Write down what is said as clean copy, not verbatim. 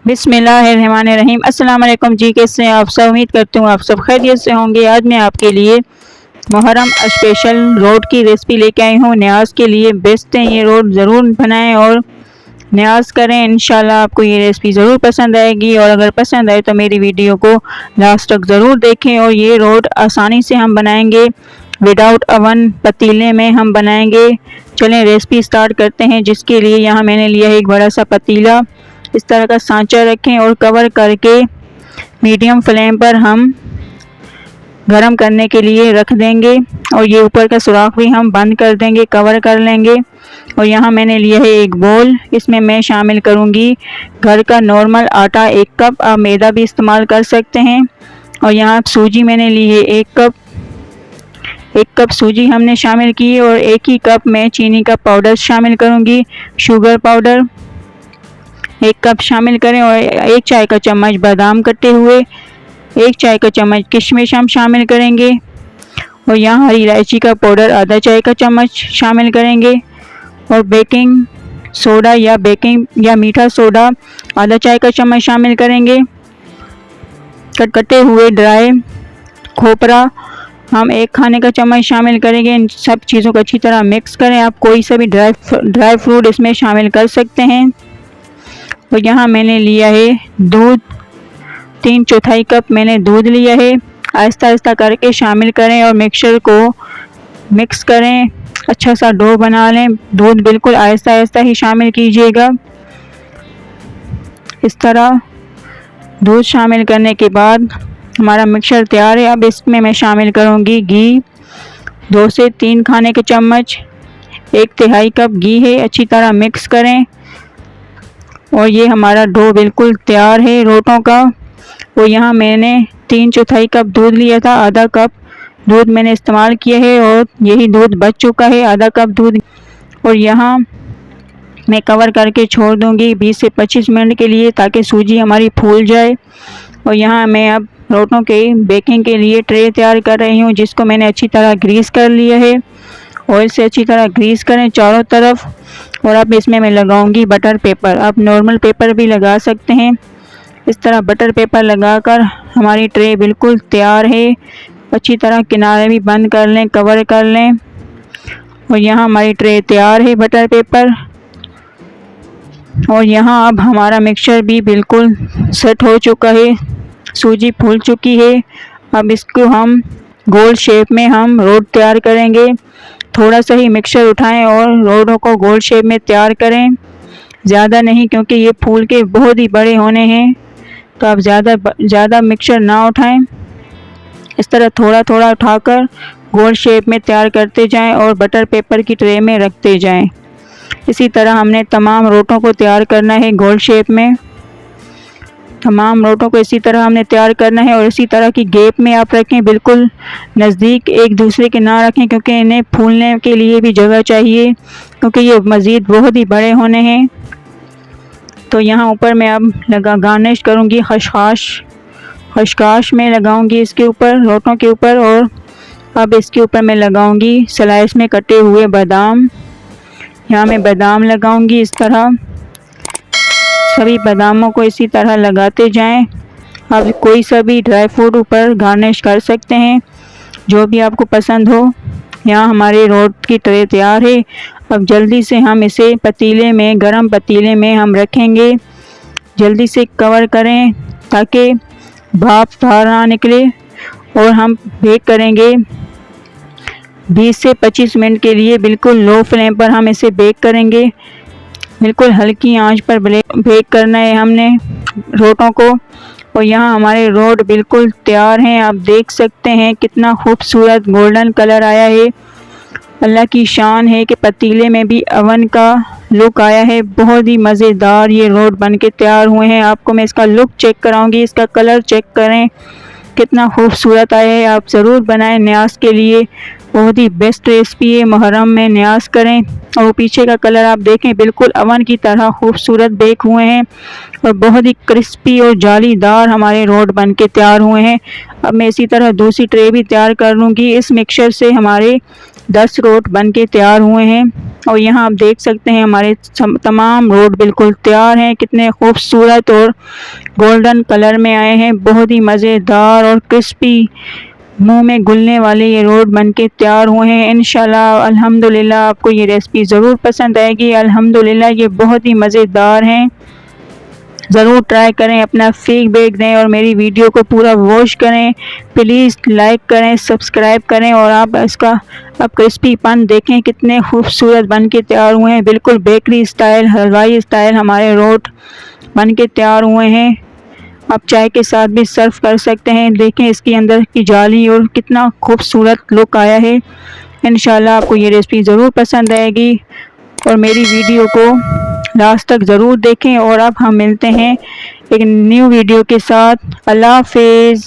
बिस्मिल्लाहिर्रहमानिर्रहीम। अस्सलाम वालेकुम जी, कैसे हैं आप सब? उम्मीद करती हूँ आप सब खैरियत से होंगे। आज मैं आपके लिए मुहर्रम स्पेशल रोड की रेसिपी लेके आई हूँ। न्याज के लिए बेस्ट है, ये रोड ज़रूर बनाएं और न्याज करें। इंशाल्लाह आपको ये रेसिपी ज़रूर पसंद आएगी, और अगर पसंद आए तो मेरी वीडियो को लास्ट तक ज़रूर देखें। और ये रोड आसानी से हम बनाएंगे, विदाउट अवन पतीले में हम बनाएंगे। चलें रेसिपी स्टार्ट करते हैं। जिसके लिए यहाँ मैंने लिया है एक बड़ा सा पतीला। इस तरह का सांचा रखें और कवर करके मीडियम फ्लेम पर हम गरम करने के लिए रख देंगे। और ये ऊपर का सुराख भी हम बंद कर देंगे, कवर कर लेंगे। और यहाँ मैंने लिया है एक बोल, इसमें मैं शामिल करूँगी घर का नॉर्मल आटा 1 कप। आप मैदा भी इस्तेमाल कर सकते हैं। और यहाँ सूजी मैंने ली है 1 कप। 1 कप सूजी हमने शामिल की है। और 1 ही कप मैं चीनी का पाउडर शामिल करूँगी, शुगर पाउडर 1 कप शामिल करें। और 1 चाय का चम्मच बादाम कटे हुए, 1 चाय का चम्मच किशमिश हम शामिल करेंगे। और यहाँ हरी इलायची का पाउडर आधा चाय का चम्मच शामिल करेंगे। और बेकिंग सोडा या मीठा सोडा आधा चाय का चम्मच शामिल करेंगे। कटे हुए ड्राई खोपरा हम 1 खाने का चम्मच शामिल करेंगे। इन सब चीज़ों को अच्छी तरह मिक्स करें। आप कोई सा भी ड्राई फ्रूट इसमें शामिल कर सकते हैं। तो यहाँ मैंने लिया है दूध, 3/4 कप मैंने दूध लिया है। आहिस्ता आहिस्ता करके शामिल करें और मिक्सचर को मिक्स करें, अच्छा सा डो बना लें। दूध बिल्कुल आहिस्ता आहिस्ता ही शामिल कीजिएगा। इस तरह दूध शामिल करने के बाद हमारा मिक्सचर तैयार है। अब इसमें मैं शामिल करूँगी घी, 2 से 3 खाने के चम्मच, 1/3 कप घी है। अच्छी तरह मिक्स करें। और ये हमारा डो बिल्कुल तैयार है रोटों का। और यहाँ मैंने 3/4 कप दूध लिया था, आधा कप दूध मैंने इस्तेमाल किया है और यही दूध बच चुका है, आधा कप दूध। और यहाँ मैं कवर करके छोड़ दूँगी 20 से 25 मिनट के लिए, ताकि सूजी हमारी फूल जाए। और यहाँ मैं अब रोटों के बेकिंग के लिए ट्रे तैयार कर रही हूँ, जिसको मैंने अच्छी तरह ग्रीस कर लिया है। ऑयल से अच्छी तरह ग्रीस करें चारों तरफ। और अब इसमें मैं लगाऊंगी बटर पेपर। आप नॉर्मल पेपर भी लगा सकते हैं। इस तरह बटर पेपर लगाकर हमारी ट्रे बिल्कुल तैयार है। अच्छी तरह किनारे भी बंद कर लें, कवर कर लें। और यहाँ हमारी ट्रे तैयार है बटर पेपर। और यहाँ अब हमारा मिक्सचर भी बिल्कुल सेट हो चुका है, सूजी फूल चुकी है। अब इसको हम गोल शेप में हम रोड तैयार करेंगे। थोड़ा सा ही मिक्सचर उठाएं और रोडों को गोल शेप में तैयार करें, ज़्यादा नहीं, क्योंकि ये फूल के बहुत ही बड़े होने हैं। तो आप ज़्यादा मिक्सचर ना उठाएं। इस तरह थोड़ा थोड़ा उठाकर गोल शेप में तैयार करते जाएं और बटर पेपर की ट्रे में रखते जाएं। इसी तरह हमने तमाम रोटों को तैयार करना है गोल शेप में। तमाम रोटों को इसी तरह हमने तैयार करना है। और इसी तरह की गैप में आप रखें, बिल्कुल नज़दीक एक दूसरे के ना रखें, क्योंकि इन्हें फूलने के लिए भी जगह चाहिए, क्योंकि ये मज़ीद बहुत ही बड़े होने हैं। तो यहाँ ऊपर मैं अब गार्निश करूँगी खशखाश में लगाऊंगी इसके ऊपर, रोटों के ऊपर। और अब इसके ऊपर मैं लगाऊंगी स्लाइस में कटे हुए बादाम। यहाँ मैं बादाम लगाऊंगी इस तरह। सभी बादामों को इसी तरह लगाते जाएं। आप कोई सा भी ड्राई फ्रूट ऊपर गार्निश कर सकते हैं, जो भी आपको पसंद हो। यहाँ हमारे रोट की ट्रे तैयार है। अब जल्दी से हम इसे पतीले में, गरम पतीले में हम रखेंगे। जल्दी से कवर करें ताकि भाप बाहर ना निकले। और हम बेक करेंगे 20 से 25 मिनट के लिए। बिल्कुल लो फ्लेम पर हम इसे बेक करेंगे। बिल्कुल हल्की आंच पर बेक करना है हमने रोटों को। और यहाँ हमारे रोट बिल्कुल तैयार हैं। आप देख सकते हैं कितना खूबसूरत गोल्डन कलर आया है। अल्लाह की शान है कि पतीले में भी अवन का लुक आया है। बहुत ही मज़ेदार ये रोट बन के तैयार हुए हैं। आपको मैं इसका लुक चेक कराऊंगी, इसका कलर चेक करें कितना खूबसूरत आया है। आप ज़रूर बनाएं न्याज के लिए। बहुत ही बेस्ट रेसिपी है, मुहर्रम में न्याज करें। और पीछे का कलर आप देखें बिल्कुल अवन की तरह खूबसूरत बेक हुए हैं और बहुत ही क्रिस्पी और जालीदार हमारे रोड बन के तैयार हुए हैं। अब मैं इसी तरह दूसरी ट्रे भी तैयार कर लूँगी। इस मिक्सचर से हमारे 10 रोड बन के तैयार हुए हैं और यहाँ आप देख सकते हैं हमारे तमाम रोड बिल्कुल तैयार हैं। कितने खूबसूरत और गोल्डन कलर में आए हैं, बहुत ही मज़ेदार और क्रिस्पी मुंह में घुलने वाले ये रोड बनके तैयार हुए हैं। इंशाल्लाह अल्हम्दुलिल्लाह आपको ये रेसिपी ज़रूर पसंद आएगी। अल्हम्दुलिल्लाह ये बहुत ही मज़ेदार हैं, ज़रूर ट्राई करें, अपना फीडबैक दें और मेरी वीडियो को पूरा वॉच करें। प्लीज़ लाइक करें, सब्सक्राइब करें और आप इसका अब क्रिस्पीपन देखें कितने खूबसूरत बन के तैयार हुए हैं। बिल्कुल बेकरी स्टाइल, हलवाई स्टाइल हमारे रोड बन के तैयार हुए हैं। आप चाय के साथ भी सर्व कर सकते हैं। देखें इसके अंदर की जाली और कितना खूबसूरत लुक आया है। इंशाल्लाह आपको ये रेसिपी ज़रूर पसंद आएगी और मेरी वीडियो को लास्ट तक ज़रूर देखें। और अब हम मिलते हैं एक न्यू वीडियो के साथ। अल्लाह हाफिज़।